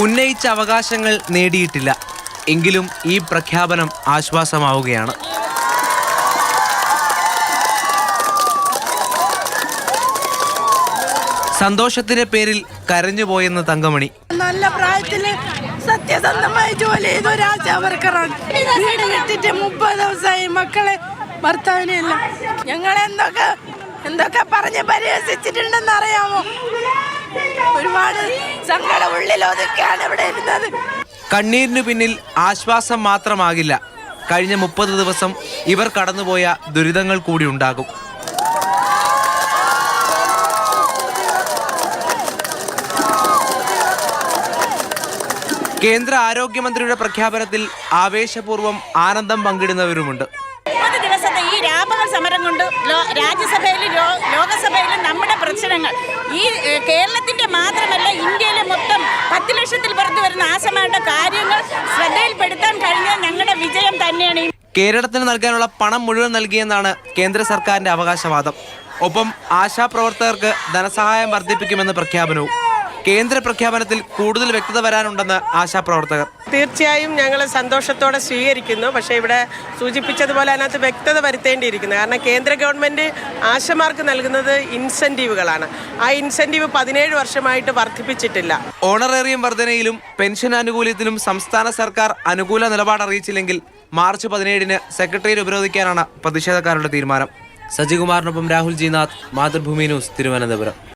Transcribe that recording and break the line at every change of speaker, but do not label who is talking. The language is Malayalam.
ഉന്നയിച്ച അവകാശങ്ങൾ നേടിയിട്ടില്ല. എങ്കിലും ഈ പ്രഖ്യാപനം ആശ്വാസമാവുകയാണ്. സന്തോഷത്തിന്റെ പേരിൽ കരഞ്ഞുപോയെന്ന് തങ്കമണി.
നല്ല പ്രായത്തില് സത്യസന്ധമായി ജോലി ചെയ്ത ഒരു ആശാവർക്കറാണ്. വീട് കെട്ടിട്ട് 30 ദിവസമായി. മക്കളെ ഭർത്താവിനെയല്ല ഞങ്ങൾ എന്തൊക്കെ പറഞ്ഞ് പരിഹസിച്ചിട്ടുണ്ടെന്ന് അറിയാമോ? ഒരുപാട് സങ്കടം ഉള്ളിൽ ഒതുക്കാണ് ഇവിടെ ഇരുന്നത്.
കണ്ണീരിനു പിന്നിൽ ആശ്വാസം മാത്രമാകില്ല. കഴിഞ്ഞ 30 ദിവസം ഇവർ കടന്നുപോയ ദുരിതങ്ങൾ കൂടി ഉണ്ടാകും. കേന്ദ്ര ആരോഗ്യമന്ത്രിയുടെ പ്രഖ്യാപനത്തിൽ ആവേശപൂർവ്വം ആനന്ദം പങ്കിടുന്നവരുമുണ്ട്.
30 ദിവസത്തെ ഈ രാപകൽ സമരം കൊണ്ട് രാജ്യസഭയിലും ലോകസഭയിലും നമ്മുടെ പ്രശ്നങ്ങൾ ഈ കേരളത്തിന്റെ മാത്രമല്ല ഇന്ത്യയിലെ മൊത്തം 10 ലക്ഷത്തിൽ പുറത്തു വരുന്ന ആശമാരുടെ കാര്യങ്ങൾ ശ്രദ്ധയിൽപ്പെടുത്താൻ കഴിഞ്ഞ ഞങ്ങളുടെ വിജയം തന്നെയാണ്.
കേരളത്തിന് നൽകാനുള്ള പണം മുഴുവൻ നൽകിയെന്നാണ് കേന്ദ്ര സർക്കാരിന്റെ അവകാശവാദം. ഒപ്പം ആശാപ്രവർത്തകർക്ക് ധനസഹായം വർദ്ധിപ്പിക്കുമെന്ന് പ്രഖ്യാപനവും. കേന്ദ്ര പ്രഖ്യാപനത്തിൽ കൂടുതൽ വ്യക്തത വരാനുണ്ടെന്ന് ആശാപ്രവർത്തകർ.
തീർച്ചയായും ഞങ്ങൾ സന്തോഷത്തോടെ സ്വീകരിക്കുന്നു. പക്ഷേ ഇവിടെ സൂചിപ്പിച്ചതുപോലെ അതിനകത്ത് വ്യക്തത വരുത്തേണ്ടിയിരിക്കുന്നു. കാരണം കേന്ദ്ര ഗവൺമെൻറ് ആശമാർക്ക് നൽകുന്നത് ഇൻസെൻറ്റീവുകളാണ്. ആ ഇൻസെൻറ്റീവ് 17 വർഷമായിട്ട് വർദ്ധിപ്പിച്ചിട്ടില്ല.
ഓണറേറിയം വർധനയിലും പെൻഷൻ ആനുകൂല്യത്തിലും സംസ്ഥാന സർക്കാർ അനുകൂല നിലപാട് അറിയിച്ചില്ലെങ്കിൽ മാർച്ച് 17-ന് സെക്രട്ടേറിയറ്റ് ഉപരോധിക്കാനാണ് പ്രതിഷേധക്കാരുടെ തീരുമാനം. സജികുമാറിനൊപ്പം രാഹുൽ ജി നാഥ്, മാതൃഭൂമി ന്യൂസ്, തിരുവനന്തപുരം.